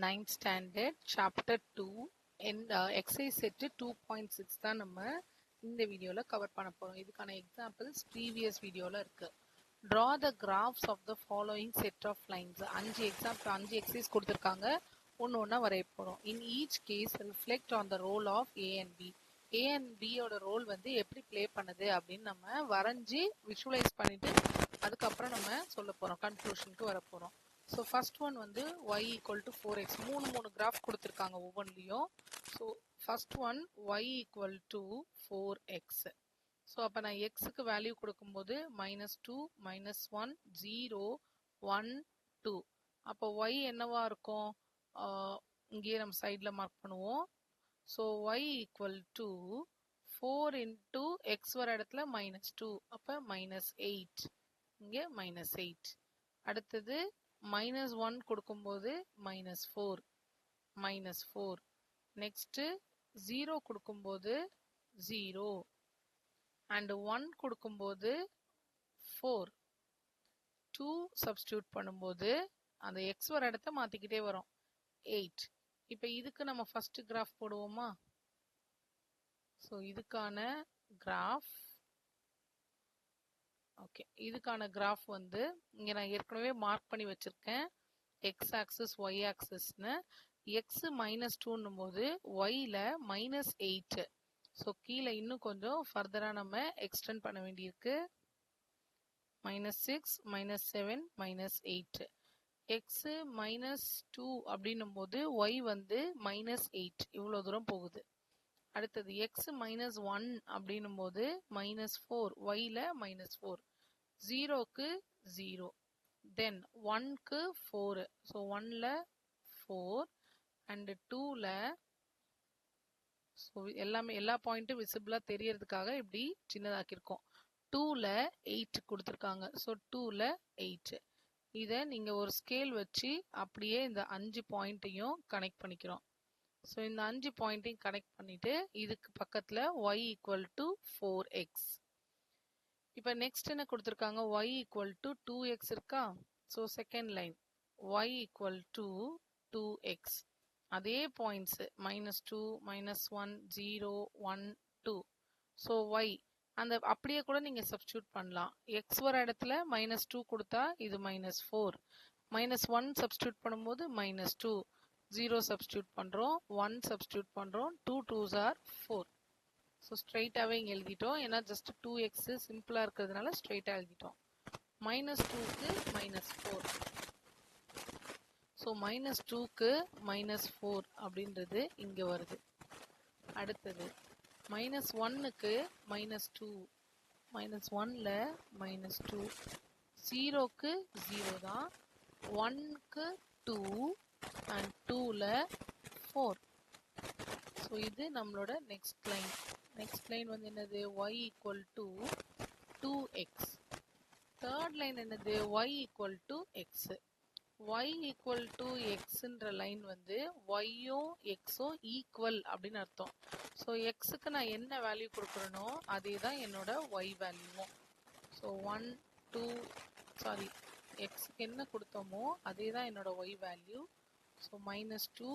9th standard chapter 2 and exercise set 2.6 தான் நம்ம இந்த வீடியோல கவர் பண்ண போறோம். இதுக்கான எக்ஸாம்பிள்ஸ் ப்ரீவியஸ் வீடியோல இருக்கு. Draw the graphs of the following set of lines. 5 exercise கொடுத்திருக்காங்க. ஒண்ணா வரைய போறோம். In each case reflect on the role of A and B. A and B ஓட ரோல் வந்து எப்படி ப்ளே பண்ணுது அப்படின்னு நம்ம வரைஞ்சி விஷுவலைஸ் பண்ணிட்டு அதுக்கப்புறம் நம்ம சொல்ல போறோம், கன்க்ளூஷனுக்கு வர போறோம். ஸோ ஃபர்ஸ்ட் ஒன் வந்து y ஈக்குவல் டு 4x. மூணு கிராஃப் கொடுத்துருக்காங்க ஒவ்வொன்றிலையும். So first one y equal to 4x. So அப்போ நான் எக்ஸுக்கு வேல்யூ கொடுக்கும்போது -2, -1, 0, 1, 2. அப்போ y என்னவா இருக்கும்? இங்கேயே நம்ம சைடில் மார்க் பண்ணுவோம். So y equal to 4 into X வர இடத்துல -2, அப்போ -8. இங்கே -8. அடுத்தது -1 கொடுக்கும்போது -4, -4. நெக்ஸ்ட் 0 கொடுக்கும்போது 0 அண்ட் 1 கொடுக்கும்போது 4. 2 சப்ஸ்டியூட் பண்ணும்போது அந்த எக்ஸ் வர இடத்த மாத்திக்கிட்டே வரும், 8. இப்போ இதுக்கு நம்ம ஃபர்ஸ்ட் கிராஃப் போடுவோமா? ஸோ இதுக்கான கிராஃப், ஓகே, இதுக்கான கிராஃப் வந்து இங்க நான் ஏற்கனவே மார்க் பண்ணி வச்சிருக்கேன். எக்ஸ் ஆக்சிஸ் ஒய் ஆக்சிஸ்னு. எக்ஸ் -2ன்னும் போது ஒய்ல -8. ஸோ கீழே இன்னும் கொஞ்சம் ஃபர்தரா நம்ம எக்ஸ்டெண்ட் பண்ண வேண்டியிருக்கு. -6, -7, -8. எக்ஸ் -2 அப்படின்னும் போது ஒய் வந்து -8, இவ்வளோ தூரம் போகுது. அடுத்தது எக்ஸ் -1 அப்படின்னும் போது -4, ஒய்ல -4. 0க்கு 0, தென் 1க்கு 4. ஸோ 1ல 4 அண்ட் 2ல, ஸோ எல்லா பாயிண்ட்டும் விசிபிளா தெரியறதுக்காக இப்படி சின்னதாக்கியிருக்கோம். 2ல 8 கொடுத்துருக்காங்க. ஸோ 2ல 8. இதை நீங்க ஒரு ஸ்கேல் வச்சு அப்படியே இந்த 5 பாயிண்ட்டையும் கனெக்ட் பண்ணிக்கிறோம். ஸோ இந்த 5 பாயிண்ட்டையும் கனெக்ட் பண்ணிட்டு இதுக்கு பக்கத்துல y ஈக்குவல் டு 4x. இப்போ நெக்ஸ்ட் என்ன கொடுத்துருக்காங்க? y ஈக்குவல் டு 2x இருக்கா? So second line y equal to 2x. அதே பாயிண்ட்ஸ் -2, -1, 0, 1, 2. ஸோ y அந்த அப்படியே கூட நீங்க சப்ஸ்டியூட் பண்ணலாம். எக்ஸ் வர இடத்துல -2 கொடுத்தா இது -4, -1 சப்ஸ்டியூட் பண்ணும்போது -2, 0 சப்ஸ்டியூட் பண்றோம், 1 சப்ஸ்டியூட் பண்றோம், 2 2s are 4. ஸோ ஸ்ட்ரைட்டாவே இங்க எழுதிட்டோம். ஏன்னா ஜஸ்ட் 2x சிம்பிளா இருக்கிறதுனால ஸ்ட்ரைட்டா எழுதிட்டோம். -2க்கு -4. ஸோ -2க்கு -4 அப்படின்றது இங்க வருது. அடுத்தது -1க்கு -2, -1ல -2, 0க்கு 0 தான், 1க்கு 2 அண்ட் 2ல 4. ஸோ இது நம்மளோட நெக்ஸ்ட் லைன். நெக்ஸ்ட் லைன் வந்து என்னது? y equal to 2x. Third line என்னது? y equal to x. y equal to எக்ஸ்ன்ற லைன் வந்து ஒய்யும் எக்ஸும் ஈக்குவல் அப்படின்னு அர்த்தம். ஸோ எக்ஸுக்கு நான் என்ன வேல்யூ கொடுக்குறேனோ அதே தான் என்னோட ஒய் வேல்யூவும். ஸோ 1, 2, சாரி, எக்ஸுக்கு என்ன கொடுத்தோமோ அதே தான் என்னோட ஒய் வேல்யூ. ஸோ -2,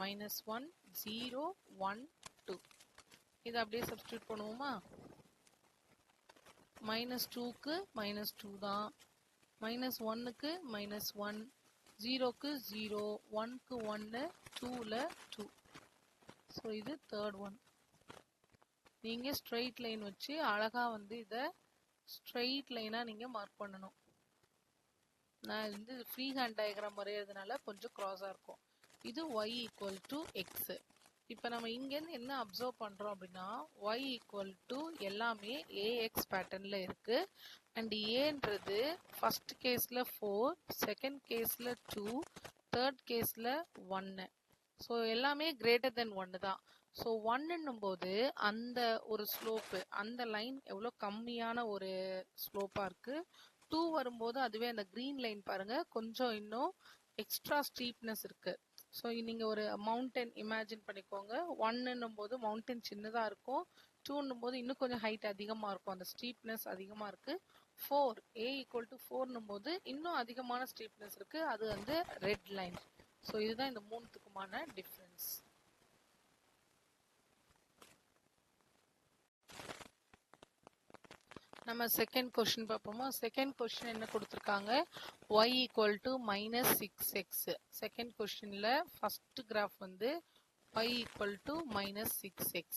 -1, 0, 1, 2. இதை அப்படியே சப்ஸ்டியூட் பண்ணுவோமா? -2க்கு -2 தான், -1க்கு -1, 0க்கு 0, 1க்கு 1, 2ல 2. ஸோ இது தேர்ட் ஒன். நீங்க ஸ்ட்ரெயிட் லைன் வச்சு அழகா வந்து இதை ஸ்ட்ரெயிட் லைனா நீங்க மார்க் பண்ணணும். நான் வந்து ஃப்ரீ ஹேண்ட் டயக்ராம் வரைகிறதுனால கொஞ்சம் கிராஸா இருக்கும். இது y ஈக்குவல் டு எக்ஸ். இப்போ நம்ம இங்கேருந்து என்ன அப்சர்வ் பண்றோம் அப்படின்னா y ஈக்குவல் டு எல்லாமே ஏஎக்ஸ் பேட்டர்ன்ல இருக்கு. அண்ட் ஏன்றது ஃபர்ஸ்ட் கேஸ்ல 4, செகண்ட் கேஸ்ல 2, தேர்ட் கேஸ்ல 1. ஸோ எல்லாமே கிரேட்டர் தென் 1 தான். ஸோ 1ன்னும் போது அந்த ஒரு ஸ்லோப்பு, அந்த லைன் எவ்வளோ கம்மியான ஒரு ஸ்லோப்பா இருக்கு. 2 வரும்போது அதுவே அந்த கிரீன் லைன் பாருங்க, கொஞ்சம் இன்னும் எக்ஸ்ட்ரா ஸ்டீப்னஸ் இருக்கு. ஸோ நீங்க ஒரு மவுண்டன் இமேஜின் பண்ணிக்கோங்க. 1ன்னும் போது மவுண்டன் சின்னதா இருக்கும், 2ன்னும் போது இன்னும் கொஞ்சம் ஹைட் அதிகமா இருக்கும், அந்த ஸ்டீப்னஸ் அதிகமா இருக்கு. 4, a ஈக்குவல் டு 4ன்னும் போது இன்னும் அதிகமான ஸ்டீப்னஸ் இருக்கு, அது வந்து ரெட் லைன். ஸோ இதுதான் இந்த மூணுத்துக்குமான டிஃப்ரென்ஸ். நம்ம செகண்ட் கொஸ்டின் பார்ப்போமா. செகண்ட் கொஸ்டின் என்ன கொடுத்துருக்காங்க, y equal to -6x. Second கொஸ்டின்ல ஃபர்ஸ்ட் கிராஃப் வந்து y ஈக்குவல் டு -6x.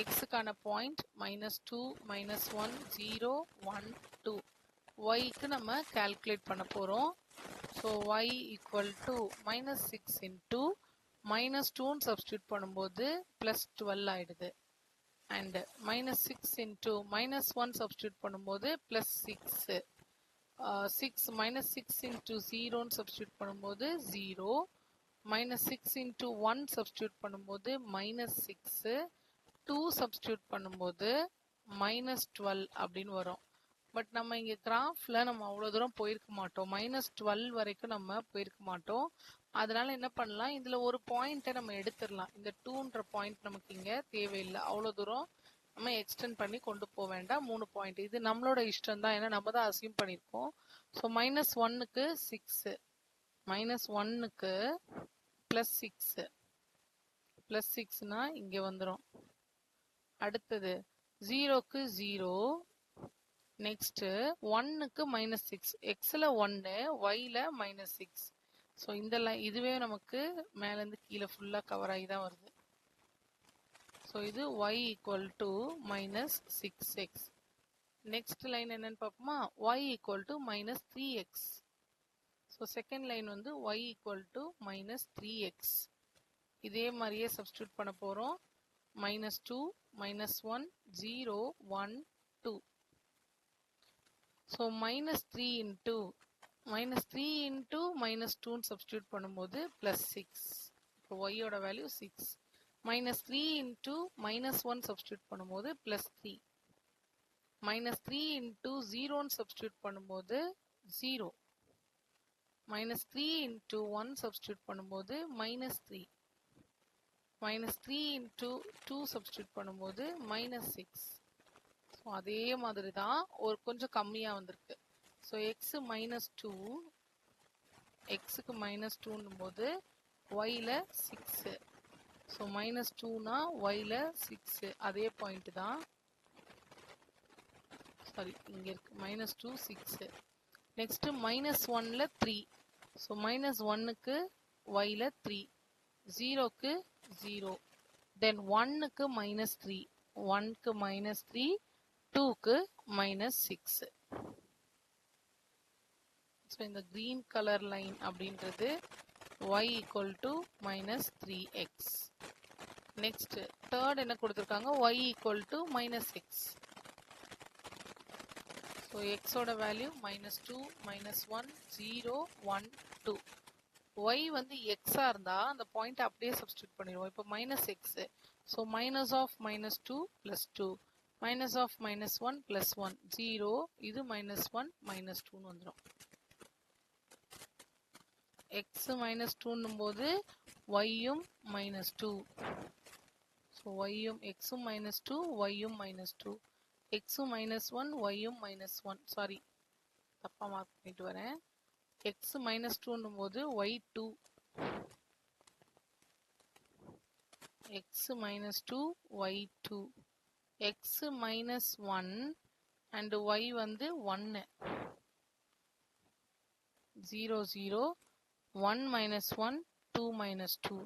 எக்ஸுக்கான பாயிண்ட் -2, -1, 0, 1, 2. yக்கு நம்ம கால்குலேட் பண்ண போறோம். So y equal to -6 into -2ன்னு சப்ஸ்டியூட் பண்ணும்போது +12 ஆயிடுது. and -6 into -1 substitute பண்ணும்போது +6. 6 into 0 substitute பண்ணும்போது 0. -6 into 1 substitute பண்ணும்போது -6. 2 substitute பண்ணும்போது -12 அப்படின்னு வரும். பட் நம்ம இங்க கிராஃப்ல நம்ம அவ்வளவு தூரம் போயிருக்க மாட்டோம். -12 வரைக்கும் நம்ம போயிருக்க மாட்டோம். அதனால என்ன பண்ணலாம், இதுல ஒரு பாயிண்ட்டை நம்ம எடுத்துடலாம். இந்த 2ன்ற பாயிண்ட் நமக்கு இங்க தேவையில்லை. அவ்வளவு தூரம் நம்ம எக்ஸ்டெண்ட் பண்ணி கொண்டு போக வேண்டாம். 3 பாயிண்ட் இது நம்மளோட இஷ்டம் தான், ஏன்னா நம்ம தான் அசியூம் பண்ணியிருக்கோம். ஸோ -1க்கு 6, -1க்கு +6, +6னா இங்க வந்துடும். அடுத்தது 0க்கு 0, நெக்ஸ்ட் 1க்கு -6. எக்ஸ்ல 1, yல -6. ஸோ இந்த லைன் இதுவே நமக்கு மேல இருந்து கீழே ஃபுல்லா கவர் ஆகி தான் வருது. ஸோ இது y equal to -6x. Next line என்னன்னு பார்ப்போமா, y equal to -3x. So second line வந்து y ஈக்குவல் டு -3x. இதே மாதிரியே சப்ஸ்டியூட் பண்ண போறோம். -2, -1, 0, 1, 2. ஸோ -3 இன்டூ -2ன்னு சப்ஸ்டியூட் பண்ணும்போது +6. இப்போ y ஓட வேல்யூ 6. -3 இன்டூ -1 சப்ஸ்டியூட் பண்ணும்போது +3. -3 இன்டூ 0ன்னு சப்ஸ்டியூட் பண்ணும்போது 0. -3 இன்டூ 1 சப்ஸ்டியூட் பண்ணும்போது -3. -3 இன்டூ 2 சப்ஸ்டியூட் பண்ணும்போது -6. ஸோ அதே மாதிரி தான் ஒரு கொஞ்சம் கம்மியா வந்திருக்கு. ஸோ எக்ஸுக்கு -2ன்னும் போது yல 6. ஸோ -2னா yல 6. அதே பாயிண்ட் தான், சாரி இங்க இருக்கு. -2, 6. நெக்ஸ்ட் -1ல 3. ஸோ -1க்கு yல 3, 0க்கு 0, தென் 1க்கு -3, 1க்கு -3, 2க்கு -6. ஸோ இந்த கிரீன் கலர் லைன் அப்படின்றது y equal to -3x. Next third என்ன கொடுத்துருக்காங்க, y equal to -x. So எக்ஸோட வேல்யூ -2, -1, 0, 1, 2. y வந்து எக்ஸா இருந்தா அந்த பாயிண்ட் அப்படியே சப்ஸ்டியூட் பண்ணிடுவோம். இப்போ -x. ஸோ -2 +2, -1 +1, 0. இது -1 -2ன்னு வந்துடும். x -2ன்னும் போது yயும் -2. ஸோ yயும் xும் -2, yயும் -2. xும் -1, yயும் -1. சாரி, தப்பா மார்க் பண்ணிட்டு வரேன். x -2ன்னும் போது y2. x -2, y2. x -1 and y வந்து 1. 0, 0, 1 -1, 2 -2.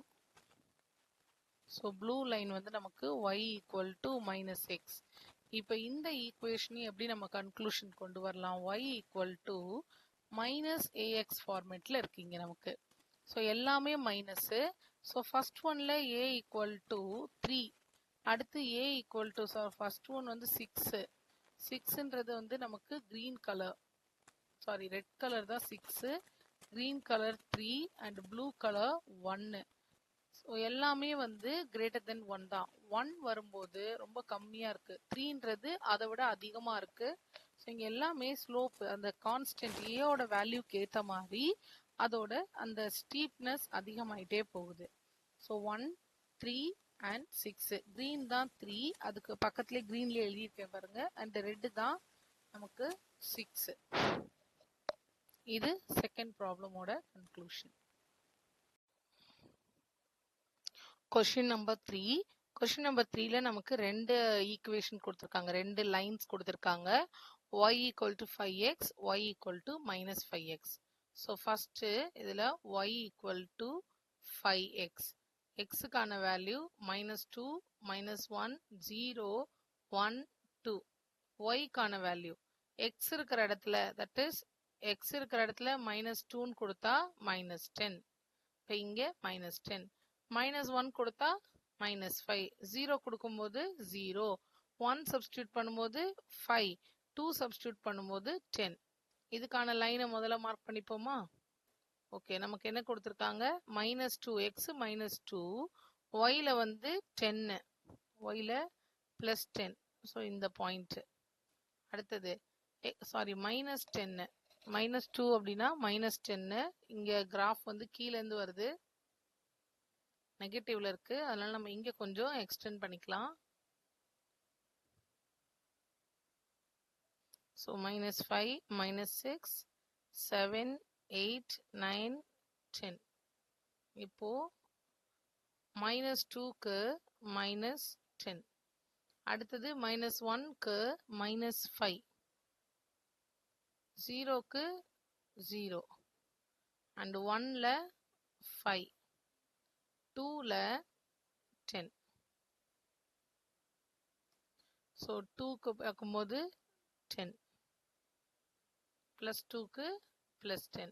ஸோ ப்ளூ லைன் வந்து நமக்கு y ஈக்குவல் டு -x. இப்போ இந்த ஈக்குவேஷனையும் எப்படி நம்ம கன்க்ளூஷன் கொண்டு வரலாம், y ஈக்குவல் டு -ax ஃபார்மேட்ல இருக்கீங்க நமக்கு. ஸோ எல்லாமே மைனஸ். ஸோ ஃபர்ஸ்ட் ஒன்ல a ஈக்குவல் டு 3, அடுத்து a equal to first one வந்து 6. 6ன்றது வந்து நமக்கு green colour, sorry red colour தான் 6, green colour 3 and blue colour 1. So எல்லாமே வந்து கிரேட்டர் தென் 1 தான். 1 வரும்போது ரொம்ப கம்மியா இருக்கு, 3ன்றது அதை விட அதிகமா இருக்கு. ஸோ இங்க எல்லாமே ஸ்லோப் அந்த கான்ஸ்டன்ட் ஏயோட வேல்யூக்கு ஏற்ற மாதிரி அதோட அந்த ஸ்டீப்னஸ் அதிகமாயிட்டே போகுது. So 1, 3 and 6. கிரீன் தான் 3, அதுக்கு பக்கத்துலேயே கிரீன்லேயே எழுதியிருக்கேன் பாருங்க. அண்ட் ரெட் தான் நமக்கு 6. இது செகண்ட் ப்ராப்ளமோட conclusion. Question number 3. Question number 3ல நமக்கு ரெண்டு ஈக்குவேஷன் கொடுத்துருக்காங்க, ரெண்டு லைன்ஸ் கொடுத்துருக்காங்க. y equal to 5x, y equal to minus 5x. So first இதில் y ஈக்குவல் டு 5x, எக்ஸுக்கான வேல்யூ -2, -1, 0, 1, 2. ஒய்க்கான வேல்யூ எக்ஸ் இருக்கிற இடத்துல, தட் இஸ் எக்ஸ் இருக்கிற இடத்துல -2ன்னு கொடுத்தா -10. இப்போ இங்கே -10, -1 கொடுத்தா -5, 0 கொடுக்கும்போது 0, 1 சப்ஸ்டியூட் பண்ணும்போது 5, 2 சப்ஸ்டியூட் பண்ணும்போது 10. இதுக்கான லைனை முதல்ல மார்க் பண்ணிப்போமா? ஓகே, நமக்கு என்ன கொடுத்துருக்காங்க? -2, எக்ஸ் -2, ஒய்ல வந்து 10, ஒய்ல +10. ஸோ இந்த பாயிண்ட். அடுத்தது சாரி -10, -2 அப்படின்னா -10. இங்க கிராஃப் வந்து கீழே இருந்து வருது, நெகட்டிவ்ல இருக்கு, அதனால நம்ம இங்க கொஞ்சம் எக்ஸ்டெண்ட் பண்ணிக்கலாம். ஸோ -5, -6, 7, 8, 9, 10. இப்போ -2க்கு -10, அடுத்தது -1க்கு -5, 0க்கு 0, அண்ட் 1ல 5, 2ல 10. ஸோ 2க்கு பார்க்கும்போது 10, +2க்கு +10.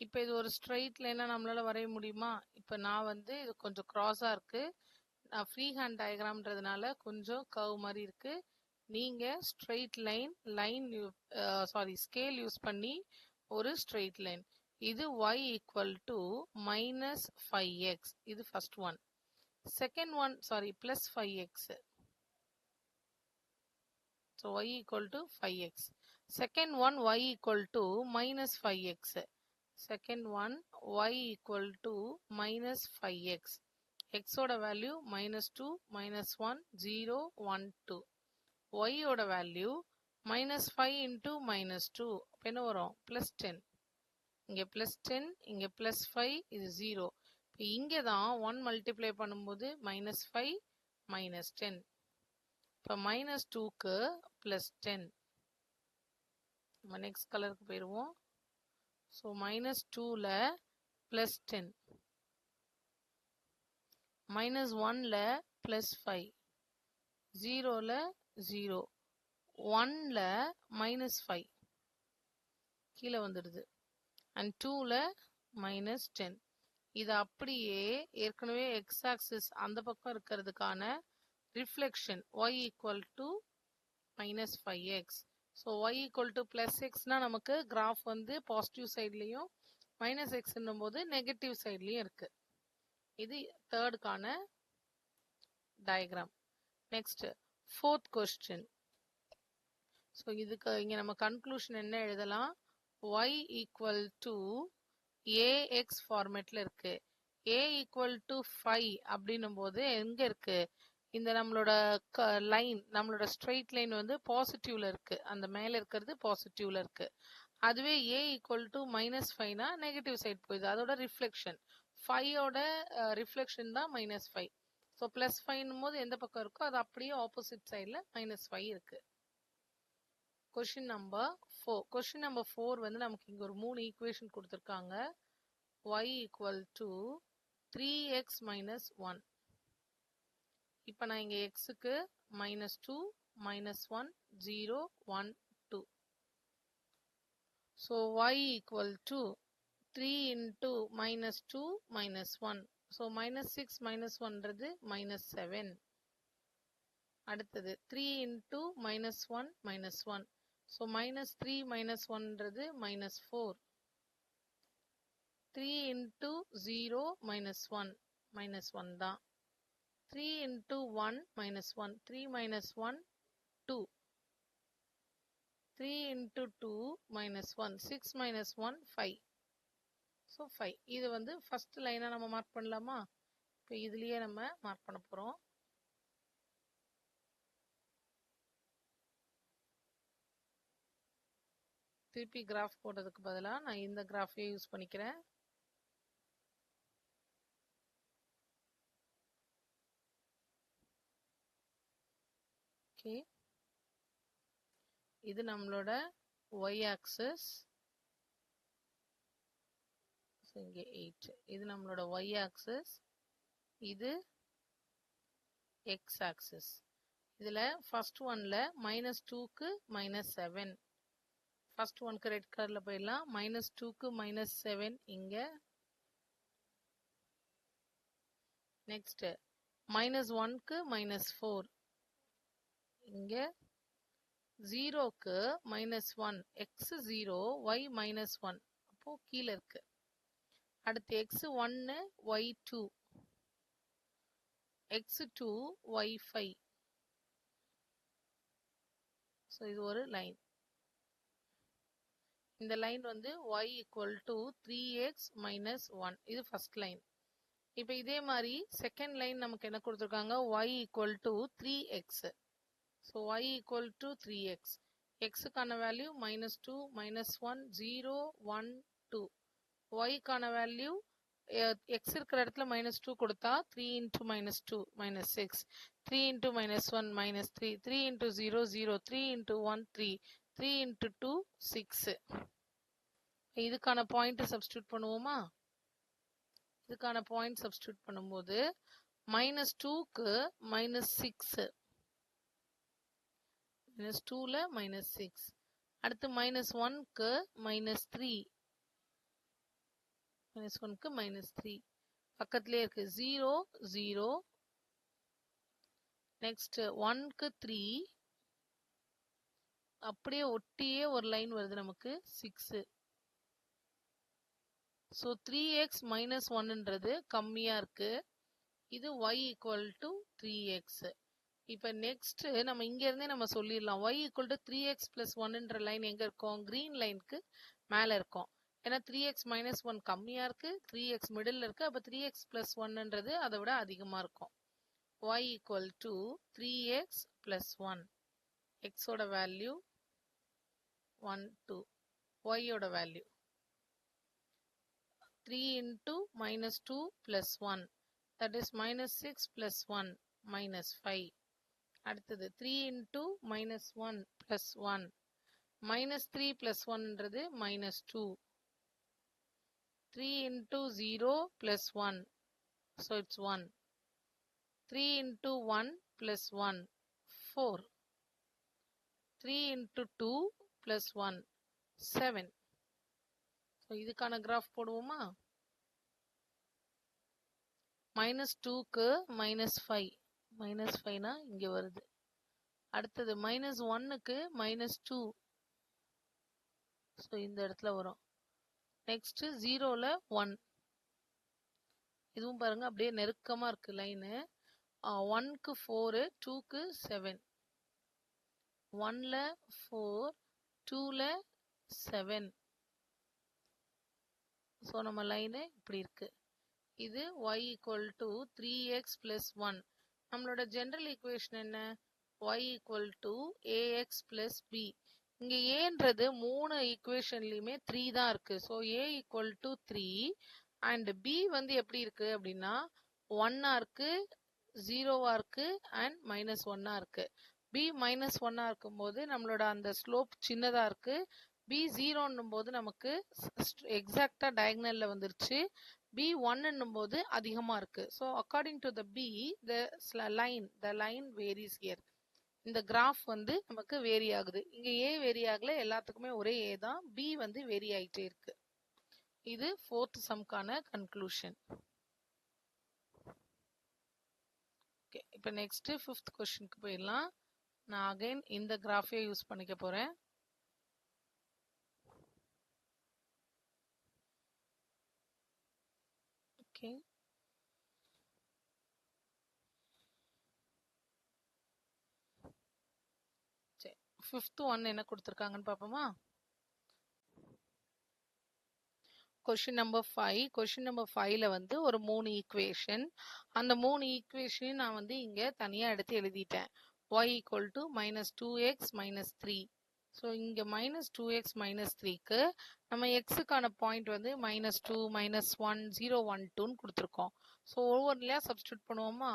இப்போ இது ஒரு ஸ்ட்ரெயிட் லைனாக நம்மளால வரைய முடியுமா? இப்போ நான் வந்து இது கொஞ்சம் க்ராஸாக இருக்கு, நான் ஃப்ரீ ஹேண்ட் டயக்ராம்ன்றதுனால கொஞ்சம் கர்வ் மாதிரி இருக்கு. நீங்கள் ஸ்ட்ரெயிட் லைன் ஸ்கேல் யூஸ் பண்ணி ஒரு ஸ்ட்ரெயிட் லைன். இது y ஈக்குவல் டு -5x, இது first one. Second one +5x. So y equal to 5x. Second one y equal to -5x. Second one y equal to -5x. x ஓட value -2, -1, 0, 1, 2. y ஓட value -5 into -2, அப்போ என்ன வரும்? +10. இங்கே +10, இங்கே +5, இது 0. இப்போ இங்கே தான் 1 மல்டிப்ளை பண்ணும்போது -5, -10. இப்போ -2க்கு +10. நம்ம நெக்ஸ்ட் கலருக்கு போயிடுவோம். ஸோ -2ல +10, -1ல +5, 0ல 0, 1ல -5 கீழே வந்துடுது, அண்ட் 2ல -10. இது அப்படியே ஏற்கனவே எக்ஸ் ஆக்சிஸ் அந்த பக்கம் இருக்கிறதுக்கான reflection y equal to -5x. So y equal to +x நமக்கு கிராஃப் வந்து பாசிட்டிவ் சைட்லையும் -x போது நெகட்டிவ் சைட்லையும் இருக்கு. இது தேர்டுக்கான diagram. Next fourth question. So இதுக்கு இங்கே நம்ம கன்க்ளூஷன் என்ன எழுதலாம்? y ஈக்குவல் டு ax ஃபார்மேட்ல இருக்கு. a ஈக்குவல் டு 5 அப்படின்னும் போது எங்க இருக்கு? இந்த நம்மளோட லைன், நம்மளோட ஸ்ட்ரெயிட் லைன் வந்து பாசிட்டிவ்ல இருக்கு, அந்த மேல இருக்கிறது பாசிட்டிவ்ல இருக்கு. அதுவே a ஈக்குவல் டு -5னா நெகட்டிவ் சைட் போயிடுது, அதோட ரிஃப்ளெக்ஷன் 5ஓட ரிஃப்ளெக்ஷன் தான் -5. ஸோ +5 போது எந்த பக்கம் இருக்கோ அது அப்படியே ஆப்போசிட் சைடில் -5 இருக்கு. Question number 4. கொஸ்டின் நம்பர் 4 வந்து நமக்கு இங்க ஒரு 3 ஈக்குவேஷன் கொடுத்துருக்காங்க. y equal to 3x -1. இப்போ நான் இங்கே எக்ஸுக்கு -2, -1, 0, 1, 2. So y equal to 3 into -2, -1. So -6, -1ன்றது -7. அடுத்தது 3 into -1, -1. ஸோ -3, -1ன்றது -4. 3 into 0, -1, -1 தான். 3 into 1, -1, 3 -1, 2. 3 into 2, -1, 6 -1, 5. ஸோ 5. இது வந்து ஃபர்ஸ்ட் லைனாக நம்ம மார்க் பண்ணலாமா? இப்போ இதுலேயே நம்ம மார்க் பண்ண போகிறோம். திருப்பி கிராஃப் போடுறதுக்கு பதிலாக நான் இந்த கிராஃபையே யூஸ் பண்ணிக்கிறேன். ஓகே, இது நம்மளோட y ஆக்சிஸ். இங்க 8. இது நம்மளோட y ஆக்சிஸ், இது x ஆக்சிஸ். இதுல ஃபர்ஸ்ட் ஒன்ல -2க்கு -7. ஃபர்ஸ்ட் ஒன்க்கு ரெட் கலர்ல போயிடலாம். -2க்கு -7 இங்க. நெக்ஸ்ட் -1க்கு -4 இங்க. 0க்கு -1, x 0 y -1, அப்போ கீழே இருக்கு. அடுத்து x1 y2, x2 y5. So இது ஒரு லைன். இந்த லைன் வந்து y = 3x - 1. இது ஃபர்ஸ்ட் லைன். இப்போ இதே மாதிரி செகண்ட் லைன் நமக்கு என்ன கொடுத்துருக்காங்க, y = 3x. So y = 3x. x-க்கான வேல்யூ -2 -1 0 1 2. y-க்கான வேல்யூ x இருக்கிற இடத்துல -2 கொடுத்தா 3 × -2 -6, 3 × -1 -3, 3 × 0 0, 3 × 1 3, 3 × 2 6. இதுக்கான பாயிண்ட் சப்ஸ்டிட்யூட் பண்ணுவோமா? இதுக்கான பாயிண்ட் சப்ஸ்டிட்யூட் பண்ணும்போது -2க்கு -6, -2ல -6. அடுத்து -1க்கு -3, -1க்கு -3 பக்கத்திலே இருக்கு. 0 0. நெக்ஸ்ட் 1க்கு 3, அப்படியே ஒட்டியே ஒரு லைன் வருது நமக்கு 6. ஸோ 3x - 1ன்றது கம்மியா இருக்கு. இது y = 3x. இப்போ நெக்ஸ்ட் நம்ம இங்க இருந்தே நம்ம சொல்லிடலாம். y = 3x + 1ன்ற லைன் எங்க இருக்கும்? கிரீன் லைனுக்கு மேல இருக்கும். ஏன்னா 3x - 1 கம்மியா இருக்கு, 3x மிடில் இருக்கு. அப்ப 3x + 1ன்றது அதை விட அதிகமா இருக்கும். y = 3x + 1. x ஓட வேல்யூ 1 2. y ஓட வேல்யூ 3 × -2 + 1, that is -6 + 1 -5. அடுத்தது 3 × -1 + 1, -3 + 1ன்றது -2. 3 × 0 + 1, so it's 1. 3 × 1 + 1 4. 3 × 2 + 1 7. ஸோ இதுக்கான கிராஃப் போடுவோமா? -2க்கு -5, -5னா இங்க வருது. அடுத்தது -1க்கு -2, ஸோ இந்த இடத்துல வரும். நெக்ஸ்ட் 0ல 1. இதுவும் பாருங்க அப்படியே நெருக்கமா இருக்கு லைனு. 1க்கு 4, 2க்கு 7. 1ல 4, 2ல 7. ஸோ நம்ம லைனு இப்படி இருக்கு. இது y = 3x + 1. நம்மளோட ஜெனரல் ஈக்குவேஷன் என்ன? y = ax + b. இங்க ஏன்றது 3 ஈக்குவேஷன்லயுமே 3 தான் இருக்கு. ஸோ a = 3 அண்ட் b வந்து எப்படி இருக்கு அப்படின்னா 1ஆ இருக்கு, 0வா இருக்கு அண்ட் -1ஆ இருக்கு. b -1ஆ இருக்கும்போது நம்மளோட அந்த ஸ்லோப் சின்னதா இருக்கு. b 0ன்னும் போது நமக்கு எக்ஸாக்டா டயகனல்ல வந்துருச்சு. b 1ன்னும் போது அதிகமா இருக்கு. So according to the b, the line varies here. இந்த கிராஃப் வந்து நமக்கு வேரி ஆகுது. இங்க a வேரி ஆகல, எல்லாத்துக்குமே ஒரே a தான். b வந்து வேரி ஆயிட்டே இருக்கு. இது 4th சம்கான கன்க்ளூஷன். ஓகே, இப்போ நெக்ஸ்ட் 5th கொஸ்டினுக்கு போயிடலாம். நான் அகைன் இந்த கிராஃபே யூஸ் பண்ணிக்க போறேன். ஓகே, சரி, 5th ஒன் என்ன கொடுத்துருக்காங்கன்னு பார்ப்போமா? Question number 5. கொஸ்டின் நம்பர் 5ல வந்து ஒரு 3 ஈக்குவேஷன். அந்த 3 ஈக்குவேஷனையும் நான் வந்து இங்க தனியா எடுத்து எழுதிட்டேன். y = -2x - 3. ஸோ இங்க -2x - 3க்கு நம்ம எக்ஸுக்கான பாயிண்ட் வந்து -2 -1 0 1 2ன்னு கொடுத்துருக்கோம். ஸோ ஒவ்வொன்றிலையா சப்ஸ்டியூட் பண்ணுவோமா?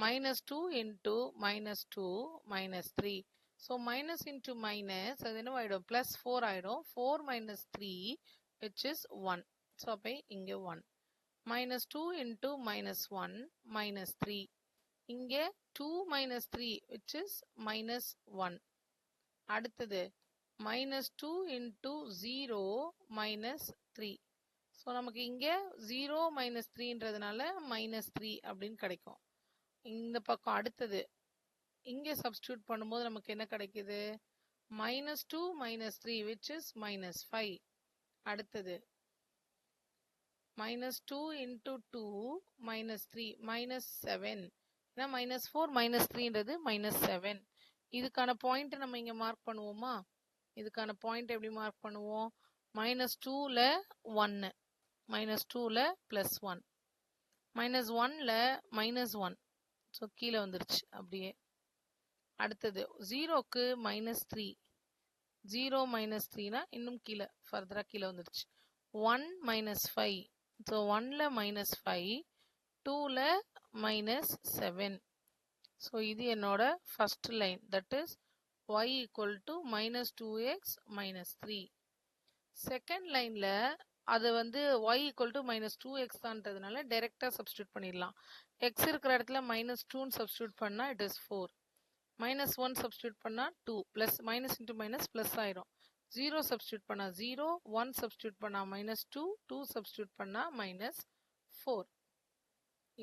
minus 2 into minus 2 minus 3. So minus into minus, அது என்ன ஆயிடும்? Plus 4 ஆயிடும். 4 minus 3, which is 1. So அப்ப இங்க 1. Minus 2 into minus 1 minus 3. இங்க 2 minus 3, which is minus 1. அடுத்தது minus 2 into 0 minus 3. ஸோ நமக்கு இங்க 0 minus 3ன்றதுனால minus 3 அப்படின்னு கிடைக்கும். இந்த பக்கம் அடுத்தது இங்க சப்ஸ்டியூட் பண்ணும்போது நமக்கு என்ன கிடைக்குது? minus 2 minus 3, which is minus 5. அடுத்தது minus 2 into 2 minus 3 minus 7. ஏன்னா minus 4 minus 3ன்றது minus 7. இதுக்கான பாயிண்ட் நம்ம இங்க மார்க் பண்ணுவோமா? இதுக்கான பாயிண்ட் எப்படி மார்க் பண்ணுவோம்? minus 2ல 1, minus 2ல plus 1, minus 1ல minus 1. So கீழே வந்துருச்சு அப்படியே. அடுத்தது 0க்கு minus 3. 0 minus 3னா இன்னும் கீழே ஃபர்தரா கீழே வந்துருச்சு. 1 minus 5. ஸோ 1ல minus 5, 2ல minus 7. ஸோ இது என்னோட first line. That is y equal to minus 2x minus 3. Second லைன்ல அது வந்து y equal to minus 2x தான்றதுனால டைரக்டா சப்ஸ்டியூட் பண்ணிடலாம். x இருக்கிற இடத்துல minus 2 சப்ஸ்டியூட் பண்ணா it is 4. minus 1 சப்ஸ்டியூட் பண்ணா 2 plus minus into minus plus ஆயிடும். 0 சப்ஸ்டியூட் பண்ணா 0, 1 சப்ஸ்டியூட் பண்ணா minus 2, 2 சப்ஸ்டியூட் பண்ணா minus 4.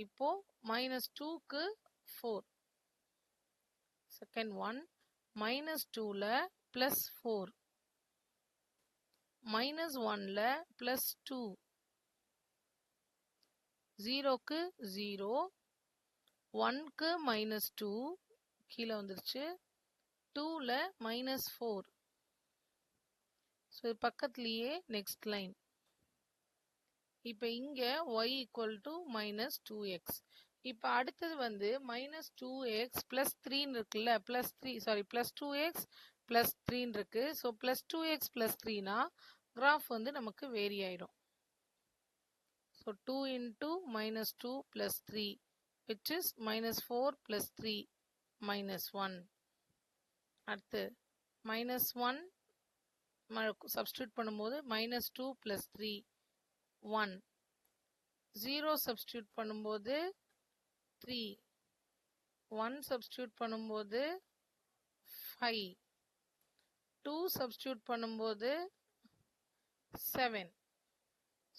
இப்போ minus 2க்கு 4. Second one minus 2ல plus 4. minus 1ல plus 2. 0க்கு 0, 1க்கு minus 2 கீழே வந்துருச்சு, 2ல minus 4. ஸோ இது பக்கத்துலயே நெக்ஸ்ட் லைன். இப்போ இங்க y equal to minus 2x. இப்போ அடுத்தது வந்து minus 2x plus 3 இருக்குல்ல, plus 3 sorry plus 2x plus 3 இருக்கு. ஸோ plus 2x plus 3னா கிராஃப் வந்து நமக்கு வேரி ஆயிடும். So 2 into minus 2 plus 3, which is minus 4 plus 3 minus 1. அடுத்து minus 1 சப்ஸ்டியூட் பண்ணும்போது minus 2 plus 3 1. 0 சப்ஸ்டியூட் பண்ணும்போது 3. 1 சப்ஸ்டியூட் பண்ணும்போது 5. 2 சப்ஸ்டியூட் பண்ணும்போது 7.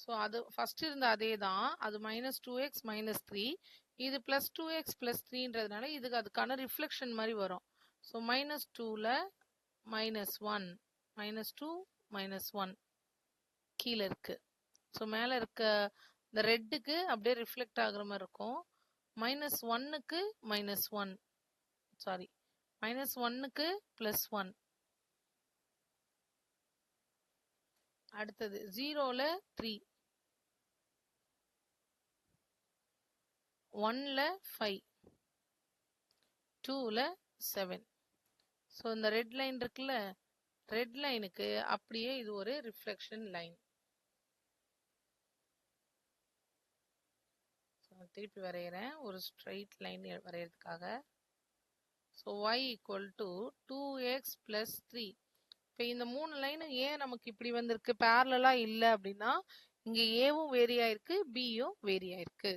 ஸோ அது ஃபர்ஸ்ட் இருந்த அதே தான், அது minus 2x minus 3. இது plus 2x plus 3ன்றதுனால இதுக்கு அதுக்கான ரிஃப்ளெக்ஷன் மாதிரி வரும். So minus 2ல minus 1, minus 2 minus 1 கீழே இருக்கு. ஸோ மேலே இருக்க இந்த ரெட்டுக்கு அப்படியே ரிஃப்ளெக்ட் ஆகுற மாதிரி இருக்கும். minus 1க்கு minus 1, சாரி minus 1க்கு plus 1. அடுத்தது 0ல 3, 1ல 5, 2ல 7. ஸோ இந்த ரெட் லைன் இருக்குல்ல, ரெட் லைனுக்கு அப்படியே இது ஒரு ரிஃப்ளெக்ஷன் லைன். திருப்பி வரைகிறேன் ஒரு ஸ்ட்ரைட் லைன் வரைகிறதுக்காக. So y equal to 2x plus 3. இப்போ இந்த 3 லைனு ஏன் நமக்கு இப்படி வந்திருக்கு, பேரலா இல்லை அப்படின்னா இங்க ஏவும் வேரி ஆயிருக்கு, பியும் வேரி ஆயிருக்கு.